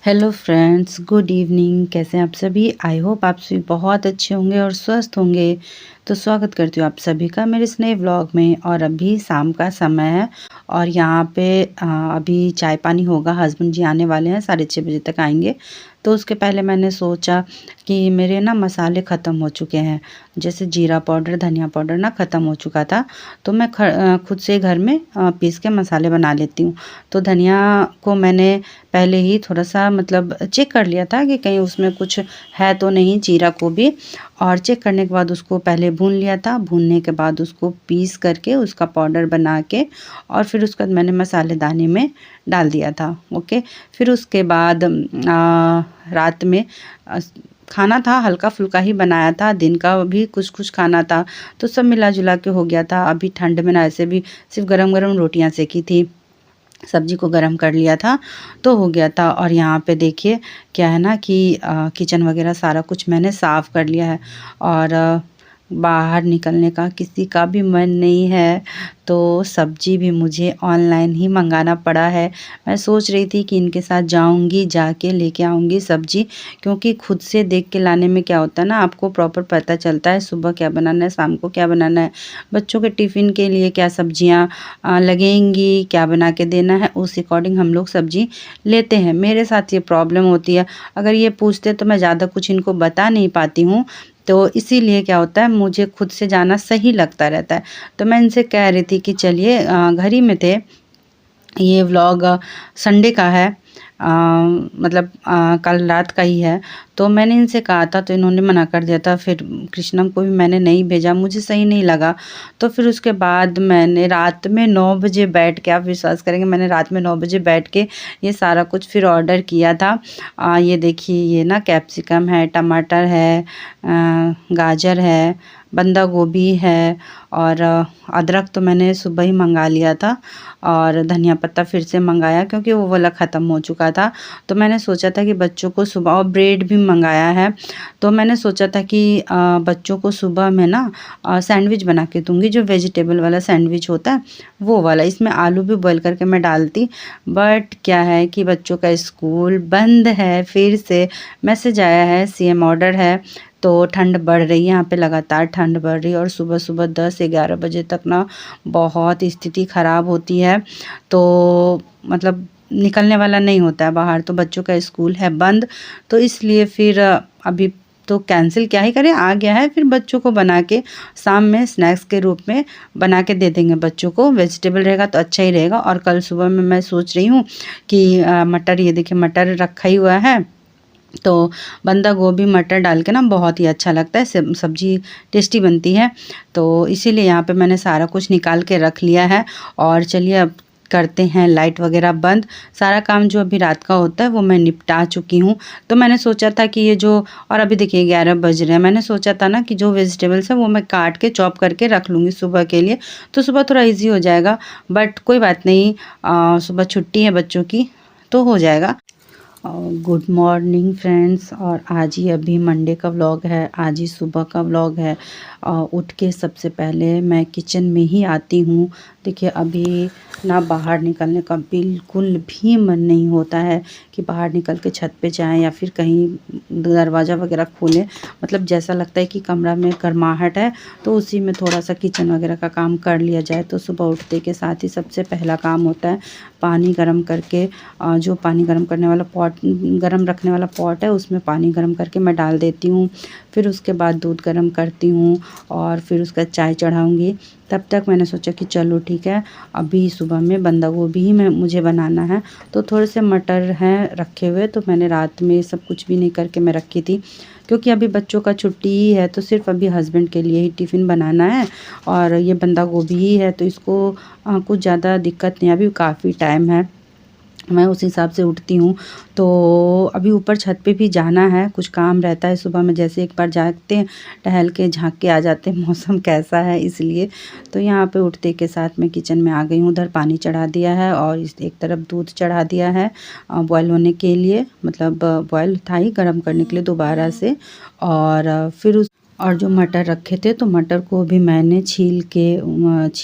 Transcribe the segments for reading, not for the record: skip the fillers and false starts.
Hello friends, good evening. कैसे हैं आप सभी? आई होप आप सभी बहुत अच्छे होंगे और स्वस्थ होंगे। तो स्वागत करती हूँ आप सभी का मेरे इस नए व्लॉग में। और अभी शाम का समय है और यहाँ पे अभी चाय पानी होगा। हस्बैंड जी आने वाले हैं, 6:30 बजे तक आएंगे। तो उसके पहले मैंने सोचा कि मेरे ना मसाले ख़त्म हो चुके हैं, जैसे जीरा पाउडर, धनिया पाउडर ना ख़त्म हो चुका था। तो मैं खुद से घर में पीस के मसाले बना लेती हूँ। तो धनिया को मैंने पहले ही थोड़ा सा मतलब चेक कर लिया था कि कहीं उसमें कुछ है तो नहीं, जीरा को भी। और चेक करने के बाद उसको पहले भून लिया था। भूनने के बाद उसको पीस करके उसका पाउडर बना के और फिर उसके बाद मैंने मसालेदानी में डाल दिया था। ओके। फिर उसके बाद रात में खाना था, हल्का फुल्का ही बनाया था। दिन का भी कुछ कुछ खाना था, तो सब मिला जुला के हो गया था। अभी ठंड में ना ऐसे भी सिर्फ गरम गरम रोटियां सेकी थी, सब्जी को गरम कर लिया था तो हो गया था। और यहाँ पे देखिए क्या है ना कि किचन वगैरह सारा कुछ मैंने साफ़ कर लिया है। और बाहर निकलने का किसी का भी मन नहीं है, तो सब्जी भी मुझे ऑनलाइन ही मंगाना पड़ा है। मैं सोच रही थी कि इनके साथ जाऊंगी, जाके लेके आऊंगी सब्जी, क्योंकि खुद से देख के लाने में क्या होता है ना, आपको प्रॉपर पता चलता है सुबह क्या बनाना है, शाम को क्या बनाना है, बच्चों के टिफ़िन के लिए क्या सब्जियाँ लगेंगी, क्या बना के देना है, उस अकॉर्डिंग हम लोग सब्जी लेते हैं। मेरे साथ ये प्रॉब्लम होती है, अगर ये पूछते तो मैं ज़्यादा कुछ इनको बता नहीं पाती हूँ। तो इसीलिए क्या होता है, मुझे खुद से जाना सही लगता रहता है। तो मैं इनसे कह रही थी कि चलिए, घर ही में थे। ये व्लॉग संडे का है, मतलब कल रात का ही है। तो मैंने इनसे कहा था तो इन्होंने मना कर दिया था। फिर कृष्णम को भी मैंने नहीं भेजा, मुझे सही नहीं लगा। तो फिर उसके बाद मैंने रात में 9 बजे बैठ के, आप विश्वास करेंगे, मैंने रात में 9 बजे बैठ के ये सारा कुछ फिर ऑर्डर किया था। ये देखिए, ये ना कैप्सिकम है, टमाटर है, गाजर है, बंदा गोभी है और अदरक तो मैंने सुबह ही मंगा लिया था। और धनिया पत्ता फिर से मंगाया क्योंकि वो वाला ख़त्म हो चुका था। तो मैंने सोचा था कि बच्चों को सुबह, और ब्रेड भी मंगाया है। तो मैंने सोचा था कि बच्चों को सुबह में ना सैंडविच बना के दूंगी, जो वेजिटेबल वाला सैंडविच होता है वो वाला। इसमें आलू भी बॉईल करके मैं डालती, बट क्या है कि बच्चों का स्कूल बंद है। फिर से मैसेज आया है, सीएम ऑर्डर है। तो ठंड बढ़ रही है, यहाँ पे लगातार ठंड बढ़ रही है और सुबह सुबह 10-11 बजे तक ना बहुत स्थिति ख़राब होती है। तो मतलब निकलने वाला नहीं होता है बाहर, तो बच्चों का स्कूल है बंद। तो इसलिए फिर अभी तो कैंसिल क्या ही करें, आ गया है। फिर बच्चों को बना के शाम में स्नैक्स के रूप में बना के दे देंगे बच्चों को। वेजिटेबल रहेगा तो अच्छा ही रहेगा। और कल सुबह में मैं सोच रही हूँ कि मटर, ये देखिए मटर रखा ही हुआ है, तो बंदा गोभी मटर डाल के ना बहुत ही अच्छा लगता है, सब्जी टेस्टी बनती है। तो इसीलिए यहाँ पे मैंने सारा कुछ निकाल के रख लिया है। और चलिए अब करते हैं लाइट वगैरह बंद। सारा काम जो अभी रात का होता है वो मैं निपटा चुकी हूँ। तो मैंने सोचा था कि ये जो, और अभी देखिए 11 बज रहे हैं, मैंने सोचा था ना कि जो वेजिटेबल्स है वो मैं काट के चॉप करके रख लूँगी सुबह के लिए, तो सुबह थोड़ा ईजी हो जाएगा। बट कोई बात नहीं, सुबह छुट्टी है बच्चों की तो हो जाएगा। Good morning friends. और आज ही अभी मंडे का व्लॉग है, आज ही सुबह का व्लॉग है। उठ के सबसे पहले मैं किचन में ही आती हूँ। देखिए अभी ना बाहर निकलने का बिल्कुल भी मन नहीं होता है कि बाहर निकल के छत पे जाएं या फिर कहीं दरवाज़ा वगैरह खोलें। मतलब जैसा लगता है कि कमरा में गर्माहट है, तो उसी में थोड़ा सा किचन वगैरह का काम कर लिया जाए। तो सुबह उठते के साथ ही सबसे पहला काम होता है पानी गर्म करके, जो पानी गर्म करने वाला पॉट, गर्म रखने वाला पॉट है, उसमें पानी गर्म करके मैं डाल देती हूँ। फिर उसके बाद दूध गर्म करती हूँ और फिर उसका चाय चढ़ाऊँगी। तब तक मैंने सोचा कि चलो ठीक है, अभी सुबह में बंदा गोभी ही मैं मुझे बनाना है। तो थोड़े से मटर हैं रखे हुए, तो मैंने रात में सब कुछ भी नहीं करके मैं रखी थी, क्योंकि अभी बच्चों का छुट्टी ही है। तो सिर्फ अभी हस्बैंड के लिए ही टिफ़िन बनाना है और ये बंदा गोभी ही है, तो इसको कुछ ज़्यादा दिक्कत नहीं, अभी काफ़ी टाइम है। मैं उस हिसाब से उठती हूँ। तो अभी ऊपर छत पे भी जाना है, कुछ काम रहता है सुबह में, जैसे एक बार जागते हैं, टहल के झाँक के आ जाते हैं मौसम कैसा है इसलिए। तो यहाँ पे उठते के साथ मैं किचन में आ गई हूँ। उधर पानी चढ़ा दिया है और इस एक तरफ दूध चढ़ा दिया है बॉयल होने के लिए, मतलब बॉयल था ही, गर्म करने के लिए दोबारा से। और फिर और जो मटर रखे थे तो मटर को भी मैंने छील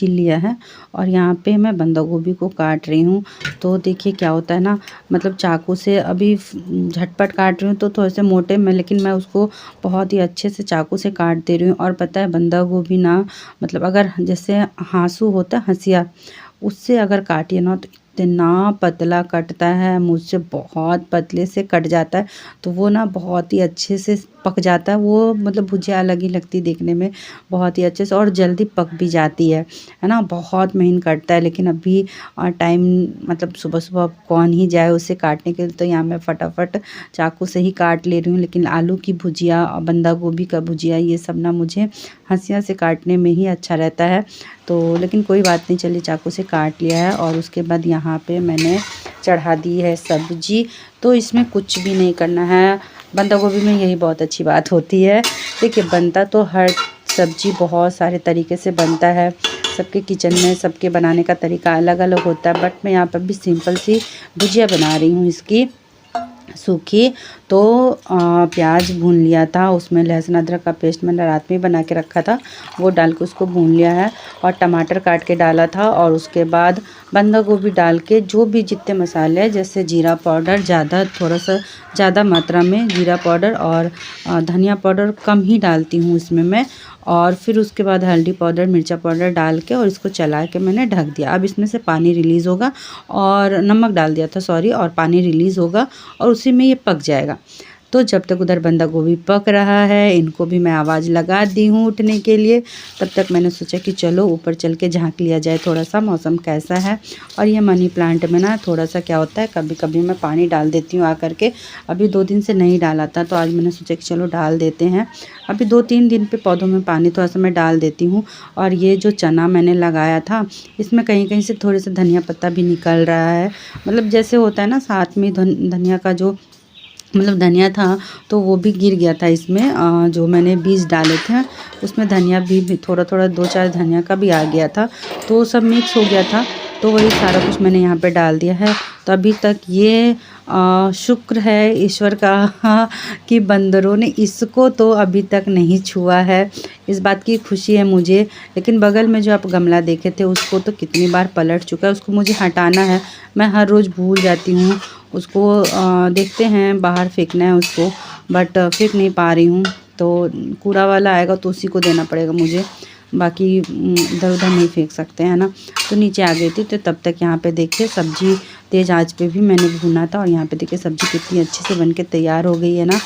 लिया है। और यहाँ पे मैं बंदा गोभी को काट रही हूँ। तो देखिए क्या होता है ना, मतलब चाकू से अभी झटपट काट रही हूँ तो थोड़े से मोटे में, लेकिन मैं उसको बहुत ही अच्छे से चाकू से काट दे रही हूँ। और पता है बंदा गोभी ना, मतलब अगर जैसे हाँसू होता है, हंसिया, उससे अगर काटिए ना तो इतना पतला कटता है, मुझसे बहुत पतले से कट जाता है। तो वो ना बहुत ही अच्छे से पक जाता है वो, मतलब भुजिया अलग ही लगती है देखने में, बहुत ही अच्छे से, और जल्दी पक भी जाती है ना। बहुत महीन कटता है, लेकिन अभी टाइम, मतलब सुबह सुबह कौन ही जाए उसे काटने के लिए, तो यहाँ मैं फटाफट चाकू से ही काट ले रही हूँ। लेकिन आलू की भुजिया और बंदा गोभी का भुजिया ये सब ना मुझे हंसिया से काटने में ही अच्छा रहता है। तो लेकिन कोई बात नहीं, चलिए चाकू से काट लिया है। और उसके बाद यहाँ पे मैंने चढ़ा दी है सब्जी। तो इसमें कुछ भी नहीं करना है, बंदा गोभी में यही बहुत अच्छी बात होती है। देखिए बनता तो हर सब्जी बहुत सारे तरीके से बनता है, सबके किचन में सबके बनाने का तरीका अलग अलग होता है, बट मैं यहाँ पर भी सिंपल सी भुजिया बना रही हूँ इसकी सूखी। तो प्याज भून लिया था, उसमें लहसुन अदरक का पेस्ट मैंने रात में बना के रखा था, वो डाल के उसको भून लिया है। और टमाटर काट के डाला था, और उसके बाद बंदा गोभी डाल के जो भी जितने मसाले हैं, जैसे जीरा पाउडर थोड़ा सा ज़्यादा मात्रा में जीरा पाउडर, और धनिया पाउडर कम ही डालती हूँ इसमें मैं। और फिर उसके बाद हल्दी पाउडर, मिर्चा पाउडर डाल के और इसको चला के मैंने ढक दिया। अब इसमें से पानी रिलीज़ होगा, और नमक डाल दिया था सॉरी, और पानी रिलीज़ होगा और उसी में ये पक जाएगा। तो जब तक उधर बंदा गोभी पक रहा है, इनको भी मैं आवाज़ लगा दी हूँ उठने के लिए। तब तक मैंने सोचा कि चलो ऊपर चल के झाँक लिया जाए थोड़ा सा, मौसम कैसा है। और ये मनी प्लांट में ना थोड़ा सा क्या होता है, कभी कभी मैं पानी डाल देती हूँ आकर के। अभी 2 दिन से नहीं डाला था, तो आज मैंने सोचा कि चलो डाल देते हैं। अभी 2-3 दिन पे पौधों में पानी थोड़ा सा मैं डाल देती हूँ। और ये जो चना मैंने लगाया था, इसमें कहीं कहीं से थोड़े से धनिया पत्ता भी निकल रहा है, मतलब जैसे होता है ना साथ में धनिया का जो, मतलब धनिया था तो वो भी गिर गया था इसमें, जो मैंने बीज डाले थे उसमें धनिया भी थोड़ा थोड़ा 2-4 धनिया का भी आ गया था, तो सब मिक्स हो गया था। तो वही सारा कुछ मैंने यहाँ पे डाल दिया है। तो अभी तक ये शुक्र है ईश्वर का कि बंदरों ने इसको तो अभी तक नहीं छुआ है, इस बात की खुशी है मुझे। लेकिन बगल में जो आप गमला देखे थे उसको तो कितनी बार पलट चुका है, उसको मुझे हटाना है। मैं हर रोज़ भूल जाती हूँ उसको, देखते हैं बाहर फेंकना है उसको, बट फेंक नहीं पा रही हूँ। तो कूड़ा वाला आएगा तो उसी को देना पड़ेगा मुझे, बाकी इधर उधर नहीं फेंक सकते हैं ना। तो नीचे आ गई थी, तो तब तक यहाँ पे देखिए सब्ज़ी तेज़ आंच पे भी मैंने भुना था, और यहाँ पे देखिए सब्ज़ी कितनी अच्छे से बन के तैयार हो गई है ना।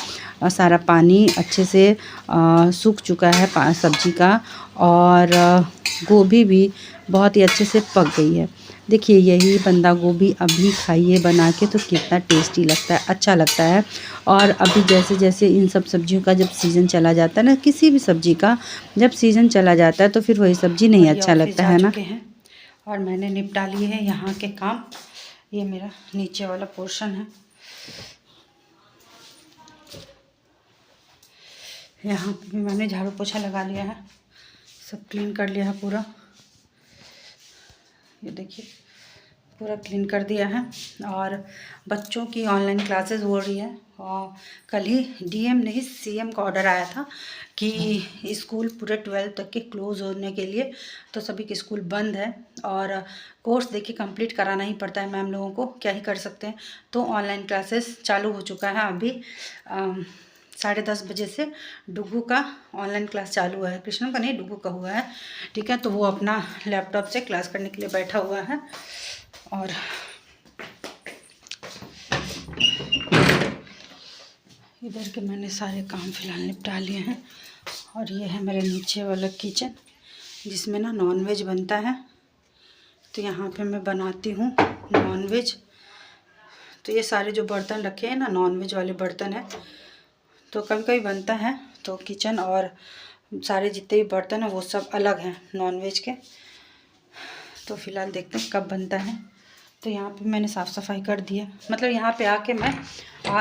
और सारा पानी अच्छे से सूख चुका है सब्ज़ी का, और गोभी भी बहुत ही अच्छे से पक गई है। देखिए यही बंदा गोभी अभी खाइए बना के तो कितना टेस्टी लगता है, अच्छा लगता है। और अभी जैसे जैसे इन सब सब्जियों का जब सीज़न चला जाता है ना, किसी भी सब्ज़ी का जब सीज़न चला जाता है तो फिर वही सब्ज़ी नहीं अच्छा लगता है ना। और मैंने निपटा लिए हैं यहाँ के काम, ये मेरा नीचे वाला पोर्शन है, यहाँ पे भी मैंने झाड़ू पोछा लगा लिया है, सब क्लीन कर लिया है पूरा। ये देखिए पूरा क्लीन कर दिया है। और बच्चों की ऑनलाइन क्लासेस हो रही है, और कल ही डीएम नहीं सीएम का ऑर्डर आया था कि स्कूल पूरे 12th तक के क्लोज़ होने के लिए, तो सभी के स्कूल बंद है। और कोर्स देखिए कंप्लीट कराना ही पड़ता है मैम लोगों को, क्या ही कर सकते हैं। तो ऑनलाइन क्लासेस चालू हो चुका है अभी 10:30 बजे से डुगू का ऑनलाइन क्लास चालू है, कृष्ण का नहीं डुगू का हुआ है, ठीक है। तो वो अपना लैपटॉप से क्लास करने के लिए बैठा हुआ है। और इधर के मैंने सारे काम फ़िलहाल निपटा लिए हैं। और ये है मेरे नीचे वाला किचन, जिसमें ना नॉनवेज बनता है। तो यहाँ पे मैं बनाती हूँ नॉनवेज। तो ये सारे जो बर्तन रखे हैं ना नॉनवेज वाले बर्तन हैं, तो कभी कभी बनता है तो किचन और सारे जितने भी बर्तन हैं वो सब अलग हैं नॉनवेज के। तो फ़िलहाल देखते हैं कब बनता है। तो यहाँ पे मैंने साफ़ सफाई कर दी है, मतलब यहाँ पे आके मैं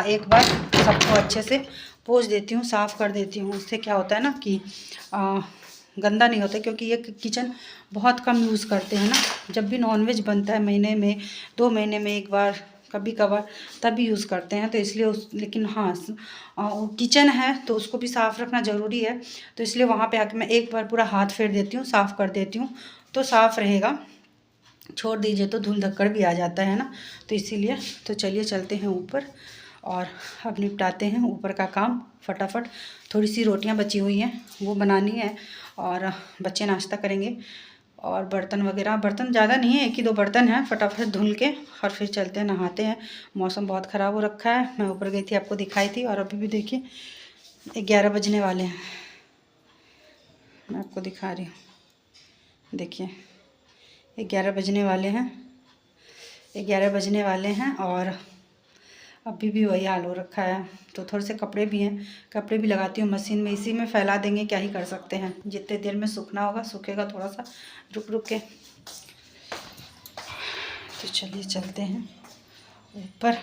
एक बार सबको अच्छे से पोंछ देती हूँ, साफ़ कर देती हूँ। उससे क्या होता है ना कि गंदा नहीं होता, क्योंकि ये किचन बहुत कम यूज़ करते हैं ना। जब भी नॉनवेज बनता है महीने में 2 महीने में एक बार कभी कभार तभी यूज़ करते हैं, तो इसलिए लेकिन हाँ किचन है तो उसको भी साफ़ रखना ज़रूरी है, तो इसलिए वहाँ पे आके मैं एक बार पूरा हाथ फेर देती हूँ, साफ़ कर देती हूँ, तो साफ़ रहेगा। छोड़ दीजिए तो धूल धक्कड़ भी आ जाता है ना, तो इसीलिए। तो चलिए चलते हैं ऊपर और अब निपटाते हैं ऊपर का काम फटाफट। थोड़ी सी रोटियां बची हुई हैं वो बनानी है और बच्चे नाश्ता करेंगे। और बर्तन वगैरह, बर्तन ज़्यादा नहीं है, 1 ही 2 बर्तन हैं, फटाफट धुल के और फिर चलते हैं नहाते हैं। मौसम बहुत ख़राब हो रखा है, मैं ऊपर गई थी आपको दिखाई थी, और अभी भी देखिए 11 बजने वाले हैं। मैं आपको दिखा रही हूँ, देखिए 11 बजने वाले हैं, 11 बजने वाले हैं और अभी भी वही हाल हो रखा है। तो थोड़े से कपड़े भी हैं, कपड़े भी लगाती हूँ मशीन में, इसी में फैला देंगे, क्या ही कर सकते हैं। जितने देर में सूखना होगा सूखेगा, थोड़ा सा रुक रुक के। तो चलिए चलते हैं ऊपर।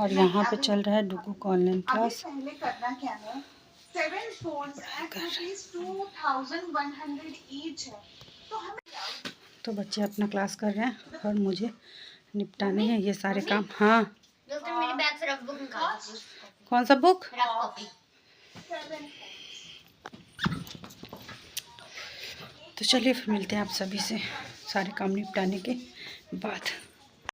और यहाँ पे चल रहा है डुगू का ऑनलाइन क्लास। पहले करना क्या है, 7 folds at ₹2100 each है, तो हमें तो बच्चे अपना क्लास कर रहे हैं और मुझे निपटाने हैं ये सारे काम। हाँ मेरी बैग से रफ बुक निकाल दीजिए। कौन सा बुक? Rough copy. तो चलिए फिर मिलते हैं आप सभी से सारे काम निपटाने के बाद।